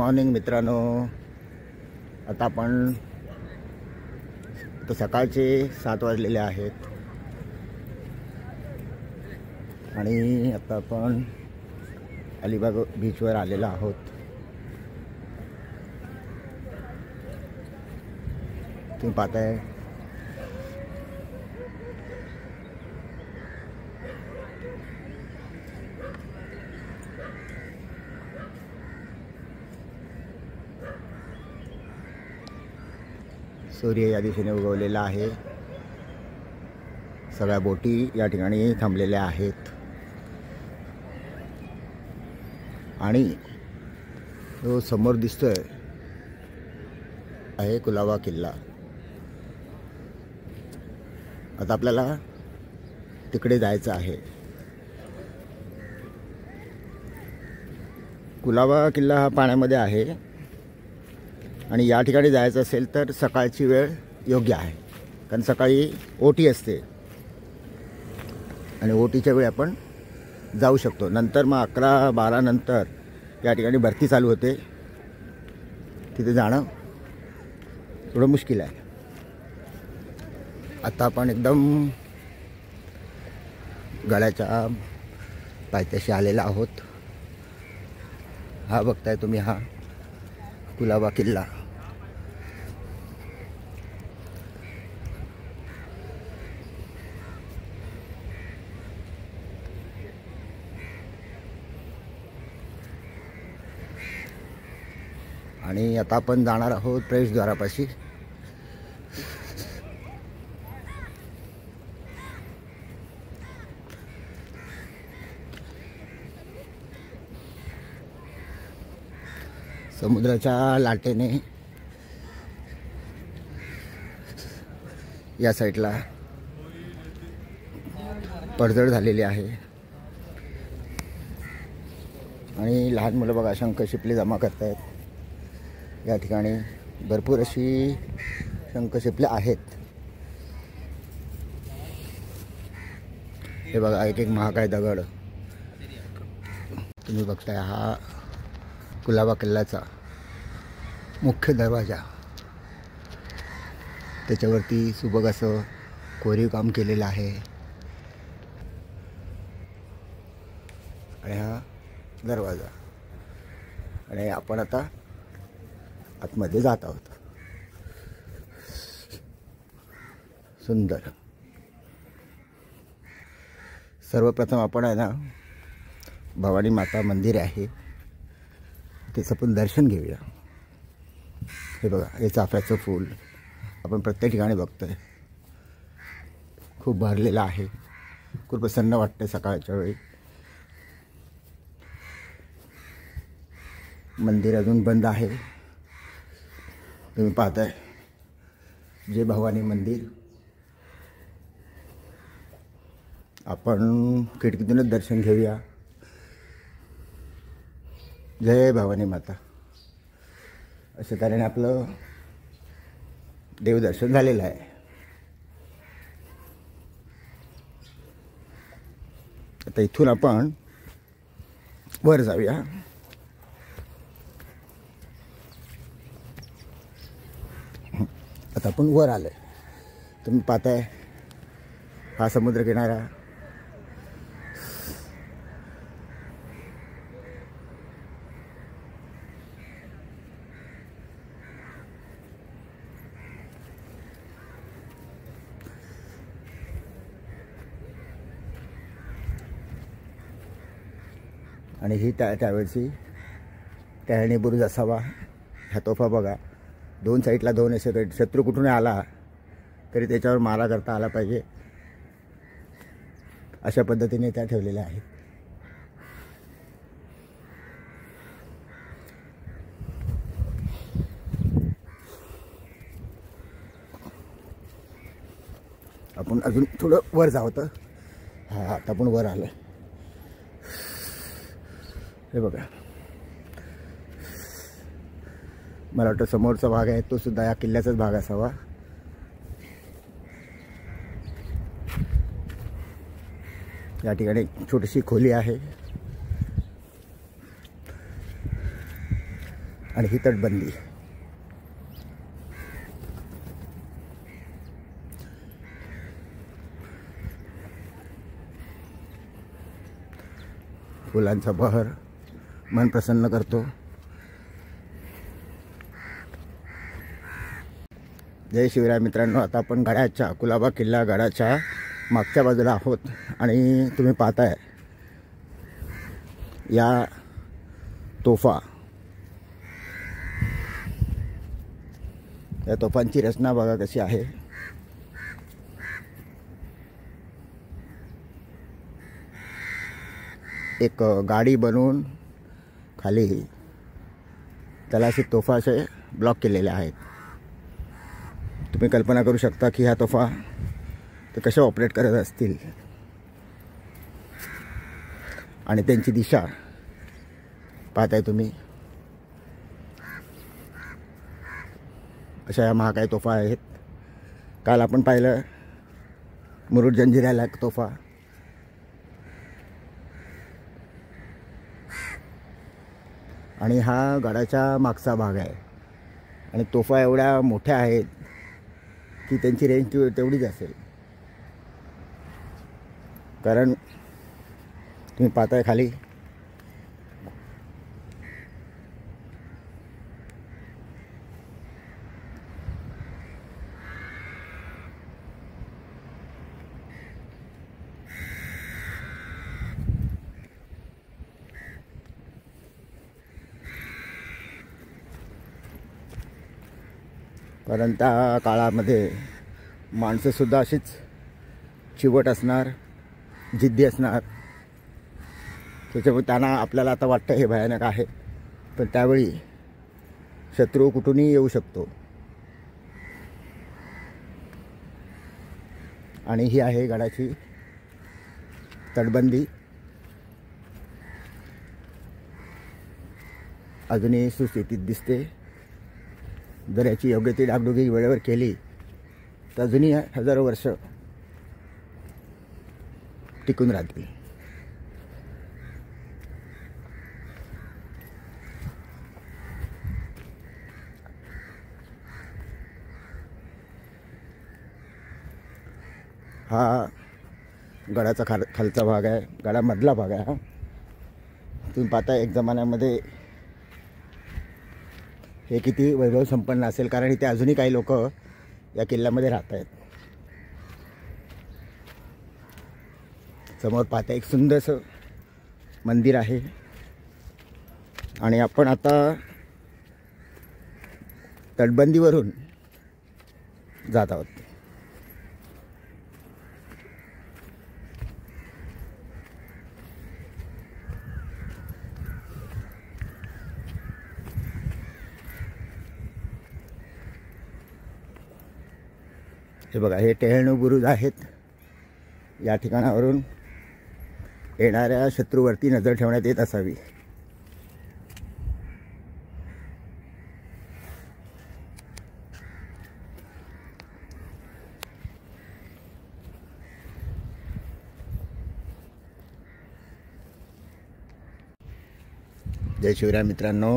Morning मित्रांनो, आता आपण सकाळचे 7 वाजलेले आहेत आणि आता आपण अलिबाग बीचवर आलेलो आहोत। तुम्ही पाहताय सूर्य या दिशेने उगवलेला आहे। सगळ्या बोटी या ठिकाणी थांबलेल्या आहेत आणि जो समोर दिसतोय आहे कुलाबा किल्ला। आता आपल्याला तिकडे जायचं आहे। कुलाबा किल्ला हा पाण्यामध्ये आहे आणि या ठिकाणी जायचं असेल तर सकाळची वेळ योग्य आहे, कारण सकाळी ओटी असते आणि ओटीच्या वेळी आपण जाऊ शकतो। नंतर मग 11-12 नंतर या ठिकाणी भरती चालू होते, तिथे जाणं थोडं मुश्किल आहे। आता आपण एकदम गडाच्या पायथ्याशी आलेला आहोत। हा बघताय तुम्ही, हा कुलाबा किल्ला। आणि आता आपण जाणार आहोत प्रवेशद्वारापाशी। समुद्राच्या लाटेने या साईडला पडझड झालेली आहे आणि लहान मुलं बघा शंख शिपले जमा करतायत। या ठिकाणी भरपूर अशी शंख शिपले आहेत। हे बघा, एक महाकाय दगड तुम्ही बघताय। हा कुलाबा किल्ल्याचा मुख्य दरवाजा, त्याच्यावरती सुबक असं कोरीव काम केलेलं आहे आणि हा दरवाजा। आणि आपण आता आतमध्ये जात आहोत। सुंदर। सर्वप्रथम आपण आहे ना, भवानी माता मंदिर आहे त्याचं पण दर्शन घेऊया। हे बघा, हे चाफ्याचं फूल आपण प्रत्येक ठिकाणी बघतोय, खूप भरलेलं आहे, खूप प्रसन्न वाटते सकाळच्या वेळी। मंदिर अजून बंद आहे, तुम्ही पाहताय जय भवानी मंदिर। आपण खिडकीतूनच दर्शन घेऊया। जय भवानी माता, अशा तऱ्हेने आपलं देवदर्शन झालेलं आहे। आता इथून आपण वर जाऊया। आता आपण वर आलोय, तुम्ही पाहताय हा समुद्र किनारा। आणि ही त्यावेळची टहळणी बुरुज असावा। ह्या तोफा बघा, दोन साईडला दोन असे, शत्रू कुठून आला तरी त्याच्यावर मारा करता आला पाहिजे, अशा पद्धतीने त्या ठेवलेल्या आहेत। आपण अजून थोडं वर जावं तर हा, आता आपण वर आलोय। हे बघा, मला वाटतं समोरचा भाग आहे तो सुद्धा या किल्ल्याचाच भाग असावा। या ठिकाणी छोटीशी खोली आहे आणि ही तटबंदी. फुलांचा बहर मन प्रसन्न करतो. जय शिवराय मित्रांनो, आता आपण गडाच्या कुलाबा किल्ला गडाच्या मागच्या बाजूला आहोत आणि तुम्ही पाहताय या तोफा. या तोफांची रचना बघा कशी आहे. एक गाडी बनवून खाली त्याला असे तोफा असे ब्लॉक केलेले आहेत. तुम्ही कल्पना करू शकता की ह्या तोफा ते कसे ऑपरेट करत असतील आणि त्यांची दिशा पाहताय तुम्ही. अशा या महाकाय तोफा आहेत. काल आपण पाहिलं मुरुड जंजिऱ्याला एक तोफा. आणि हा गडाच्या मागचा भाग आहे आणि तोफा एवढ्या मोठ्या आहेत की त्यांची रेंज तेवढीच असेल. कारण तुम्ही पाहताय खाली कारण त्या काळामध्ये माणसंसुद्धा अशीच चिवट असणार, जिद्दी असणार. त्याच्यामुळे त्यांना आपल्याला आता वाटतं हे भयानक आहे, पण त्यावेळी शत्रू कुठूनही येऊ शकतो. आणि ही आहे गडाची तटबंदी. अजूनही सुस्थितीत दिसते. जर याची योग्य ती डागडुगी वेळेवर केली तर अजूनही हजारो वर्ष टिकून राहतील. हा गडाचा खालचा भाग आहे, गडामधला भाग आहे. हा तुम्ही पाहता एक जमान्यामध्ये हे किती वैभव संपन्न असेल, कारण इथे अजूनही काही लोक या किल्ल्यामध्ये राहत आहेत. समोर पाहता एक सुंदरसं मंदिर आहे आणि आपण आता तटबंदीवरून जात आहोत. हे बघा, हे टेहळणू बुरुज आहेत. या ठिकाणावरून येणाऱ्या शत्रूवरती नजर ठेवण्यात येत असावी. जय शिवराय मित्रांनो,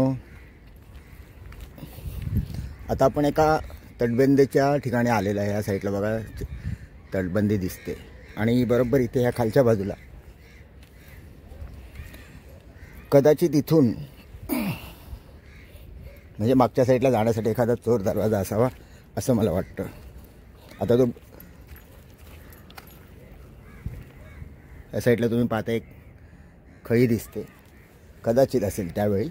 आता आपण एका तटबंदीच्या ठिकाणी आलेलं आहे. या साईडला बघा तटबंदी दिसते आणि बरोबर इथे ह्या खालच्या बाजूला कदाचित इथून म्हणजे मागच्या साईडला जाण्यासाठी एखादा चोर दरवाजा असावा असं मला वाटतं. आता तो या साईडला तुम्ही पाहता एक खळी दिसते, कदाचित असेल त्यावेळी,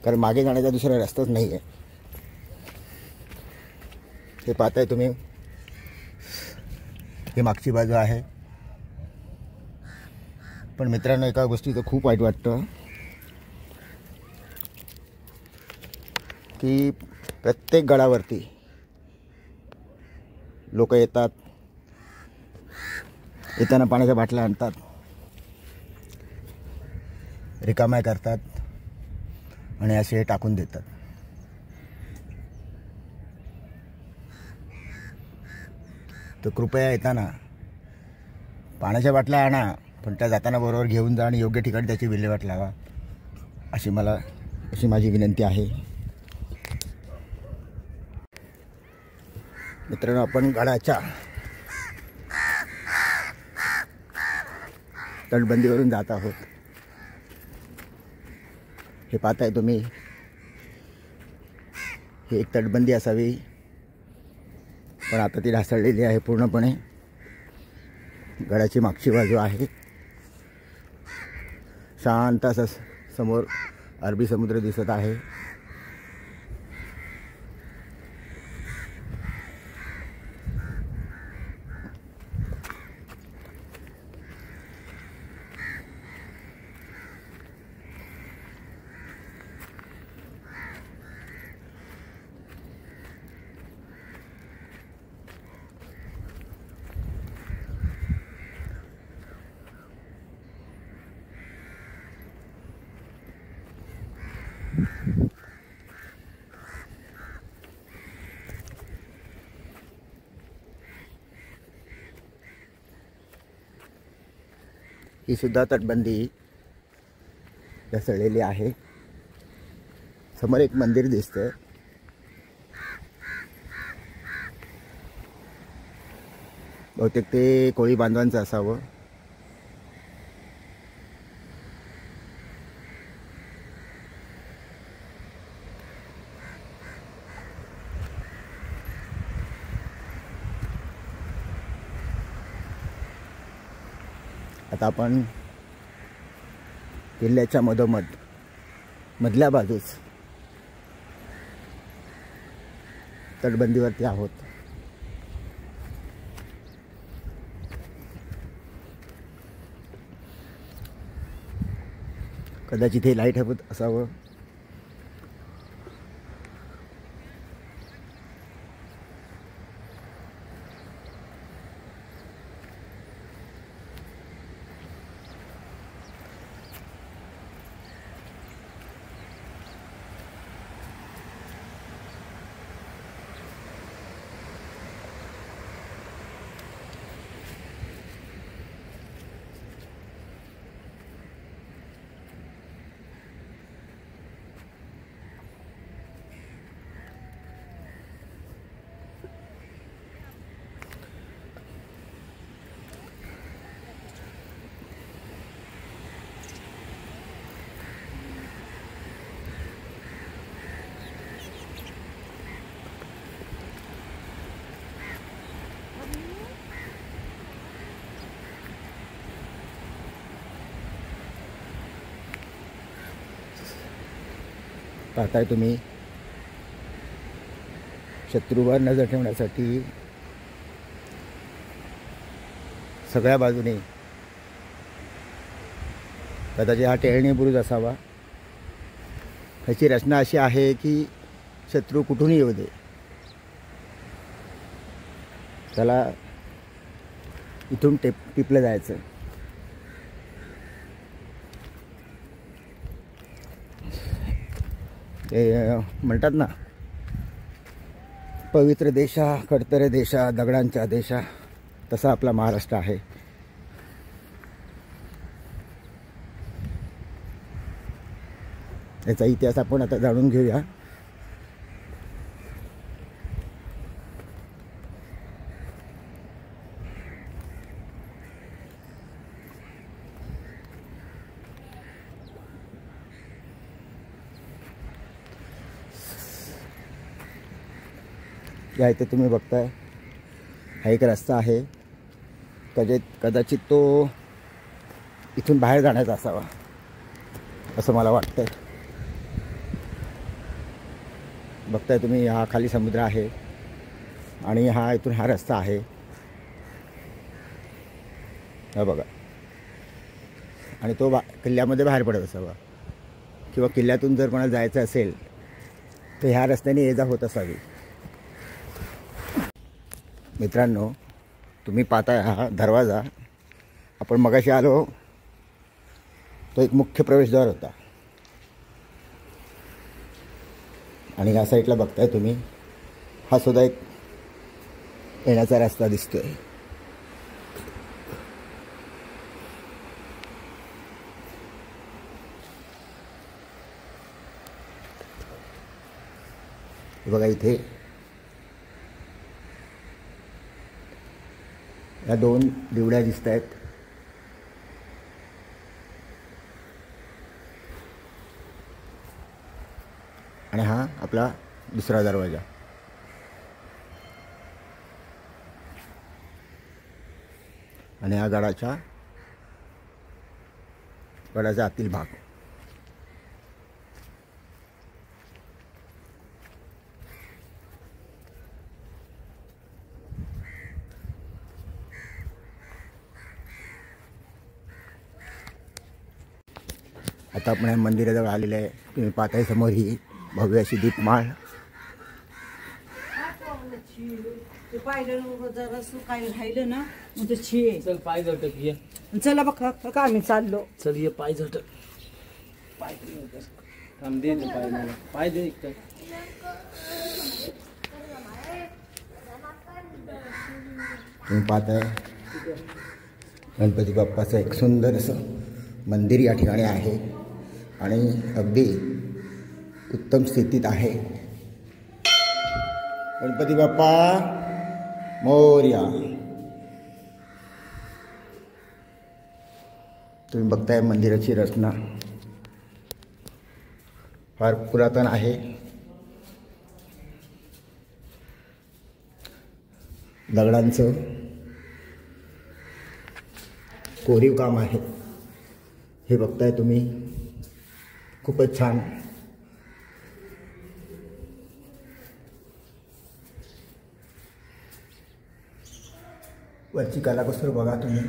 कारण मागे जाण्याचा दुसरा रस्ताच नाही आहे. हे पाहताय तुम्ही, ही मागची बाजू आहे. पण मित्रांनो, एका गोष्टीचं खूप वाईट वाटतं की प्रत्येक गडावरती लोक येतात, येताना पाण्याच्या बाटल्या आणतात, रिकाम्या करतात आणि असे टाकून देतात. तर कृपया येताना पाण्याच्या बाटल्या आणा, पण त्या जाताना बरोबर घेऊन जा आणि योग्य ठिकाणी त्याची विल्हेवाट लावा, अशी मला अशी माझी विनंती आहे. मित्रांनो, आपण गडाच्या तटबंदीवरून जात आहोत. हे पाहताय तुम्ही, ही एक तटबंदी असावी, पण आता ती ढासळलेली आहे पूर्णपणे. गडाची मागची बाजू आहे, शांत असं समोर अरबी समुद्र दिसत आहे. ही सुद्धा तटबंदी ढासळलेली आहे. समोर एक मंदिर दिसतंय. बहुतेक ते कोळी बांधवांचं असावं. आता आपण किल्ल्याच्या मधल्या बाजूस तटबंदीवरती आहोत. कदाचित हे लाईट हाऊस असावं. पाहताय तुम्ही, शत्रूवर नजर ठेवण्यासाठी सगळ्या बाजूने कदाचित हा टेहळणी बुरुज असावा. ह्याची रचना अशी आहे की शत्रू कुठूनही येऊ दे, त्याला इथून टिपलं जायचं. ते म्हणतात ना, पवित्र देशा खडतरे देशा दगडांच्या देशा, तसा आपला महाराष्ट्र आहे. याचा इतिहास आपण आता जाणून घेऊया. या इथे तुम्ही बघताय, हा एक रस्ता आहे. कदाचित तो इथून बाहेर जाण्याचा असावा असं मला वाटतंय. बघताय तुम्ही, हा खाली समुद्र आहे आणि हा इथून हा रस्ता आहे. हा बघा, आणि तो किल्ल्यामध्ये बाहेर पडत असावा, किंवा किल्ल्यातून जर कोणाला जायचं असेल तर ह्या रस्त्याने ये जा होत असावी. मित्रांनो, तुम्ही पाहताय हा दरवाजा. आपण मगाशी आलो तो एक मुख्य प्रवेशद्वार होता, आणि ह्या साईडला बघताय तुम्ही, हा सुद्धा एक येण्याचा रस्ता दिसतोय. बघा इथे या 2 दिवड्या दिसत आहेत. आणि हा आपला दुसरा दरवाजा. आणि हा गडाचा आतील भाग. आता आपण या मंदिराजवळ आलेले आहे. तुम्ही पाहताय समोर ही भव्य अशी दीपमाळ. काही राहिलं ना मग ते छे चल पाय झटक ये. चला बघा का आम्ही चाललो. चल ये पाय झटक. पाय थांब दे पाय मला. पाय दे एक तर. तुम्ही पाहताय गणपती बाप्पाचं एक सुंदर असं मंदिर या ठिकाणी आहे आणि अगदी उत्तम स्थितीत आहे. गणपती बाप्पा मोरया. तुम्ही बघताय मंदिराची रचना फार पुरातन आहे. दगडांचं कोरीव काम आहे. हे बघताय तुम्ही खूपच छान. वरची कलाकुसर बघा तुम्ही.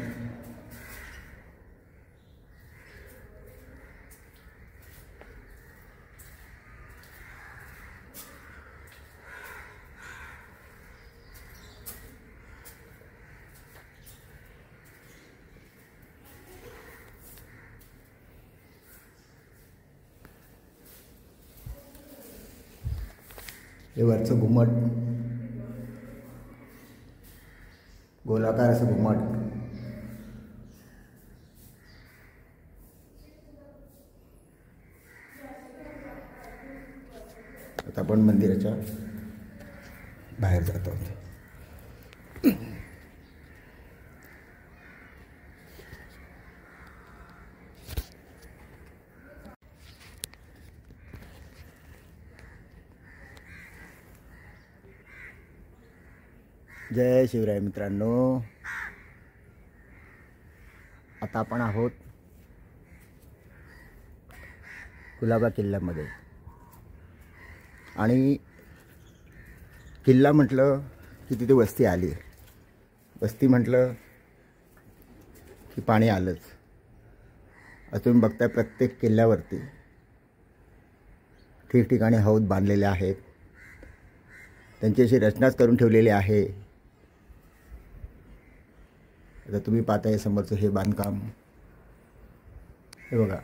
हे वरचं घुमट, गोलाकार असं घुमट. आता आपण मंदिराच्या बाहेर जात आहोत. जय शिवराय मित्रांनो. आता आपण आहोत कुलाबा किल्ल्यामध्ये. आणि किल्ला म्हटलं की तिथे वस्ती आली. वस्ती म्हटलं की पाणी आलंच. आता तुम्ही बघताय प्रत्येक किल्ल्यावरती ठिकठिकाणी हौद बांधलेले आहेत. त्यांची अशी रचनाच करून ठेवलेली आहे. आता तुम्ही पाहताय समोरचं हे बांधकाम. हे बघा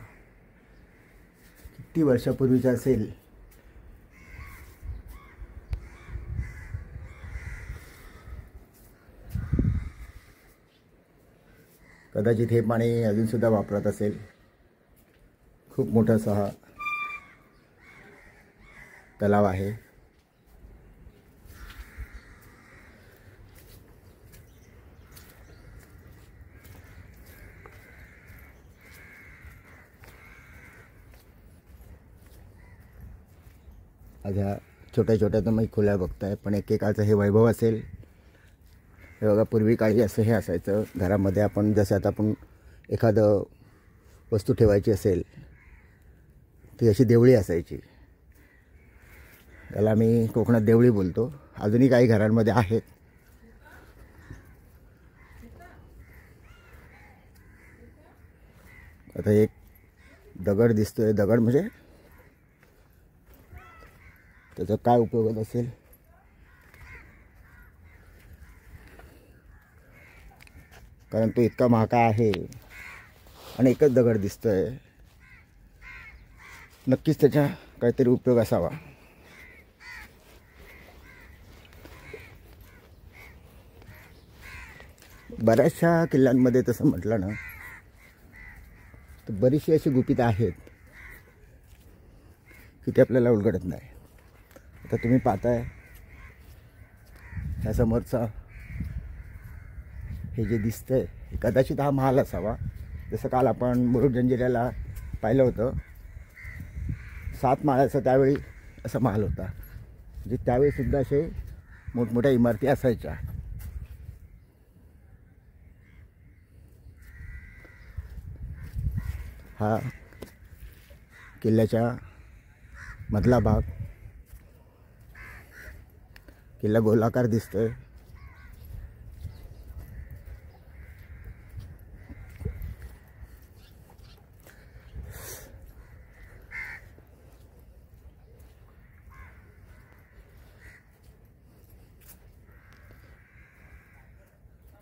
किती वर्षापूर्वीचं असेल. कदाचित हे पाणी अजूनसुद्धा वापरत असेल. खूप मोठासा हा तलाव आहे. आज ह्या छोट्या छोट्या तुम्ही खोल्या बघताय, पण एकेकाचं हे वैभव असेल. हे बघा पूर्वी काळी असं हे असायचं घरामध्ये. आपण जसं आता आपण एखादं वस्तू ठेवायची असेल ती अशी देवळी असायची. याला आम्ही कोकणात देवळी बोलतो. अजूनही काही घरांमध्ये आहेत. आता एक दगड दिसतोय. दगड म्हणजे त्याचा काय उपयोग असेल. कारण तो इतका महाका आहे आणि एकच दगड दिसतोय. नक्कीच त्याचा काहीतरी उपयोग असावा. बऱ्याचशा किल्ल्यांमध्ये तसं म्हटलं ना तर बरीचशी अशी गुपितं आहेत की ते आपल्याला उलगडत नाही. तर तुम्ही पाहताय या समोरचा हे जे दिसतंय कदाचित हा महाल असावा. जसं काल आपण मुरुड जंजिऱ्याला पाहिलं होतं 7 माळ्याचा त्यावेळी असा महाल होता. म्हणजे त्यावेळीसुद्धा असे मोठमोठ्या इमारती असायच्या. हा किल्ल्याच्या मधला भाग. किल्ला गोलाकार दिसतोय.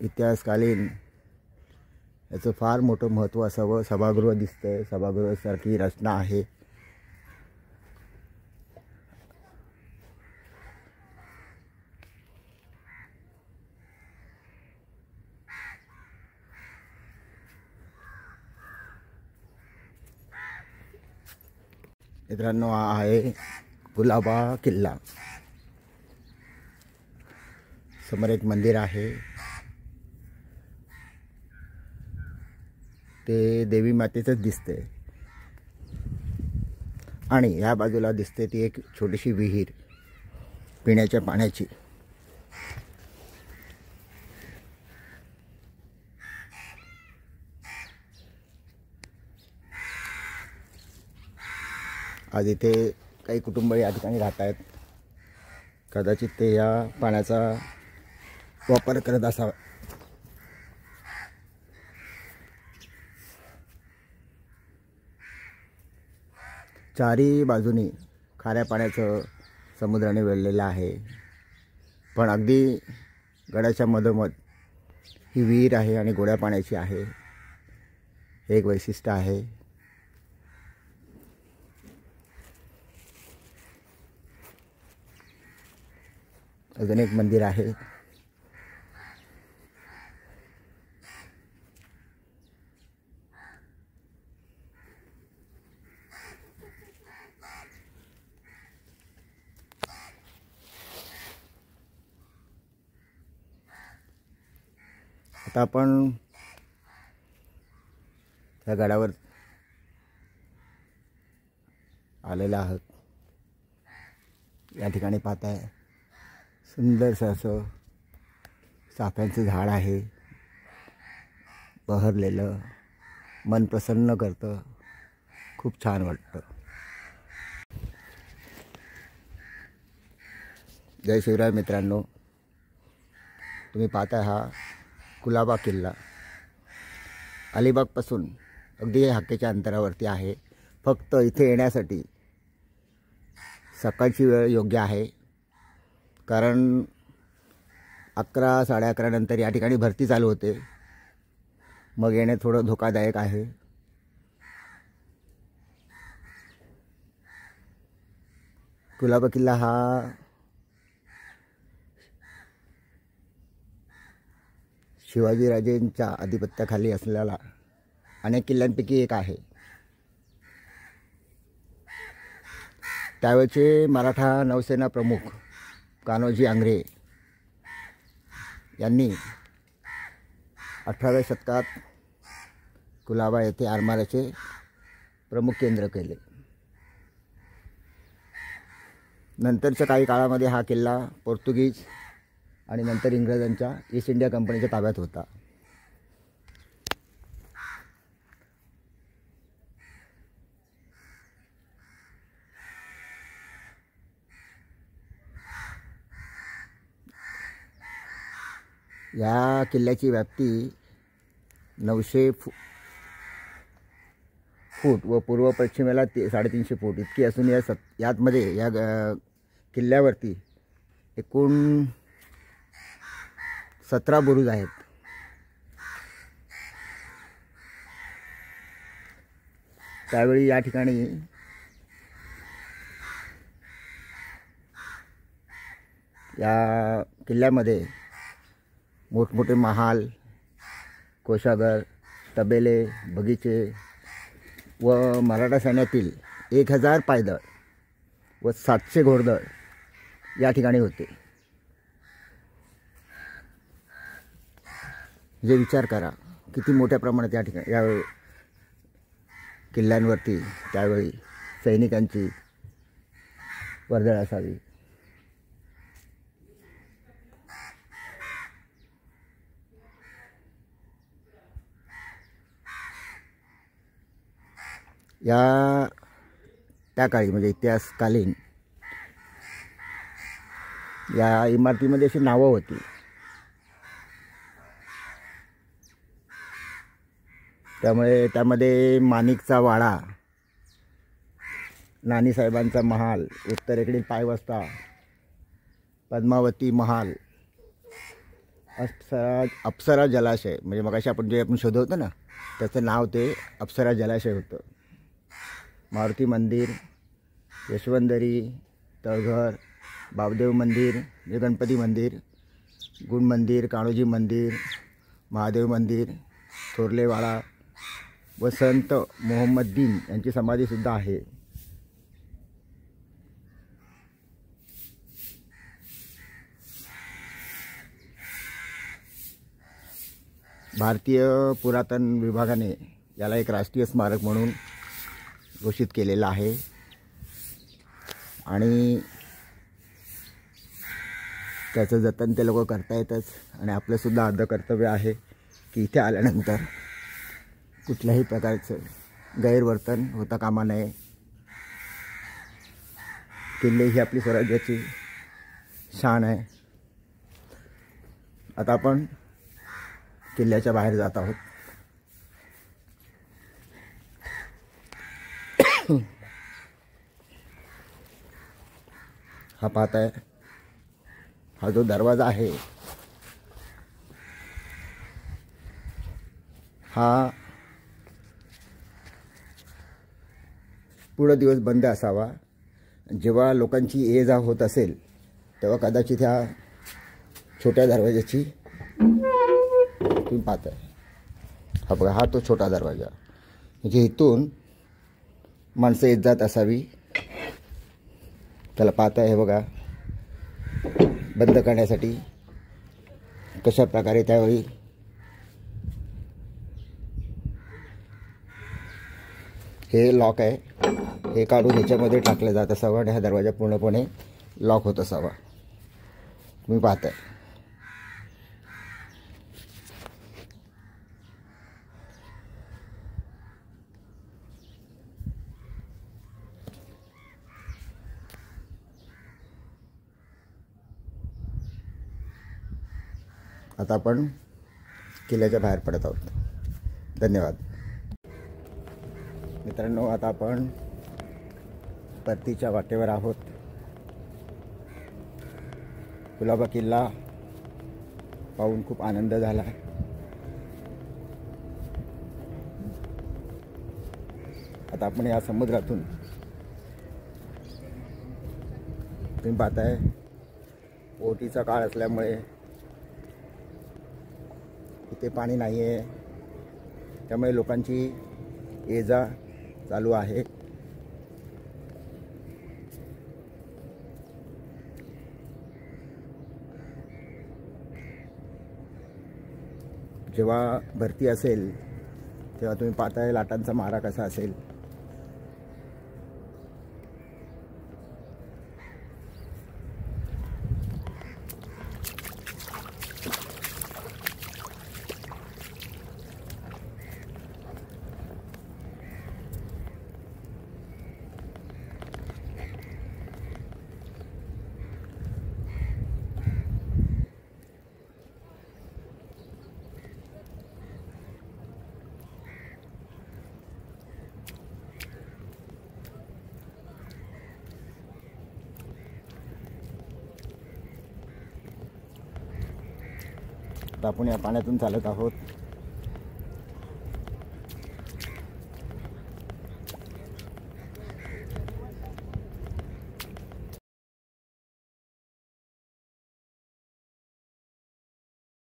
इतिहासकालीन याचं फार मोठं महत्त्व असावं. सभागृह दिसतंय, सभागृहासारखी रचना आहे. मित्रांनो, हा आहे कुलाबा किल्ला. समोर एक मंदिर आहे, ते देवी मातेचंच दिसतंय. आणि ह्या बाजूला दिसते ती एक छोटीशी विहीर पिण्याच्या पाण्याची. आज इथे काही कुटुंब या ठिकाणी राहत आहेत. कदाचित ते या पाण्याचा वापर करत असावा. चारी बाजूनी खाऱ्या पाण्याचं समुद्राने वेढलेलं आहे. पण अगदी गडाच्या मधोमध ही विहीर आहे आणि गोड्या पाण्याची आहे. हे एक वैशिष्ट्य आहे. अजून एक मंदिर आहे. आता आपण त्या गडावर आलेलो आहोत. या ठिकाणी पाहताय सुंदरसं असं चाफ्यांचं झाड आहे. बहरलेलं, मन प्रसन्न करतं, खूप छान वाटतं. जय शिवराय मित्रांनो, तुम्ही पाहताय हा कुलाबा किल्ला. अलिबागपासून अगदी हाकेच्या अंतरावरती आहे. फक्त इथे येण्यासाठी सकाळची वेळ योग्य आहे, कारण 11, 11:30 नंतर या ठिकाणी भरती चालू होते. मग येणे थोडं धोकादायक आहे. कुलाबा किल्ला हा शिवाजीराजेंच्या आधिपत्याखाली असलेला अनेक किल्ल्यांपैकी एक आहे. त्यावेळचे मराठा नौसेना प्रमुख कान्होजी आंग्रे यांनी 18व्या शतकात कुलाबा येथे आरमाराचे प्रमुख केंद्र केले. नंतरच्या काही काळामध्ये हा किल्ला पोर्तुगीज आणि नंतर इंग्रजांच्या ईस्ट इंडिया कंपनीच्या ताब्यात होता. या किल्ल्याची व्याप्ती 900 फूट व पूर्व पश्चिमेला 350 फूट इतकी असून यातमध्ये या किल्ल्यावरती एकूण 17 बुरुज आहेत. त्यावेळी या ठिकाणी या किल्ल्यामध्ये मोठमोठे महाल, कोशागर, तबेले, बगीचे व मराठा सैन्यातील 1000 पायदळ व 700 घोडदळ या ठिकाणी होते. जे विचार करा किती मोठ्या प्रमाणात या ठिकाणी या किल्ल्यांवरती त्यावेळी सैनिकांची वर्दळ असावी. या त्या काळी म्हणजे इतिहासकालीन या इमारतीमध्ये अशी नावं होती. त्यामुळे त्यामध्ये माणिकचा वाडा, नानीसाहेबांचा महाल, उत्तरेकडील पायवस्ता, पद्मावती महाल, अप्सरा जलाशय म्हणजे मगाशी आपण शोधत होतं ना त्याचं नाव ते अप्सरा जलाशय होतं. मारुती मंदिर, यशवंदरी, तळघर, बाबदेव मंदिर म्हणजे गणपती मंदिर, गुण मंदिर, कान्होजी मंदिर, महादेव मंदिर, थोरलेवाडा व संत मोहम्मदीन यांची समाधीसुद्धा आहे. भारतीय पुरातन विभागाने याला एक राष्ट्रीय स्मारक म्हणून घोषित केलेलं आहे आणि त्याचं जतन ते लोक करतायतच. आणि आपलंसुद्धा अर्ध कर्तव्य आहे की इथे आल्यानंतर कुठल्याही प्रकारचं गैरवर्तन होता कामा नये. किल्ले ही आपली स्वराज्याची शान आहे. आता आपण किल्ल्याच्या बाहेर जात आहोत. हा पाहताय, हा जो दरवाजा आहे हा पूर्ण दिवस बंद असावा. जेव्हा लोकांची ये जा होत असेल तेव्हा कदाचित ह्या छोट्या दरवाजाची तुम्ही पाहताय, हा बघा, हा तो छोटा दरवाजा म्हणजे इथून माणसं येत जात असावी. त्याला पाहताय, हे बघा, बंद करण्यासाठी कशा प्रकारे त्यावेळी हे लॉक आहे, हे काढून ह्याच्यामध्ये टाकलं जात असावं आणि हा दरवाजा पूर्णपणे लॉक होत असावा. तुम्ही पाहताय. आता आपण किल्ल्याच्या बाहेर पडत आहोत. धन्यवाद मित्रांनो. आता आपण परतीच्या वाटेवर आहोत. कुलाबा किल्ला पाहून खूप आनंद झाला. आता आपण या समुद्रातून तुम्ही पाहताय, ओहोटीचा काळ असल्यामुळे इथे पाणी नाही आहे. त्यामुळे लोकांची ये जा चालू आहे. जेव्हा भरती असेल तेव्हा तुम्ही पाहताय लाटांचा मारा कसा असेल. आता आपण या पाण्यातून चालत आहोत.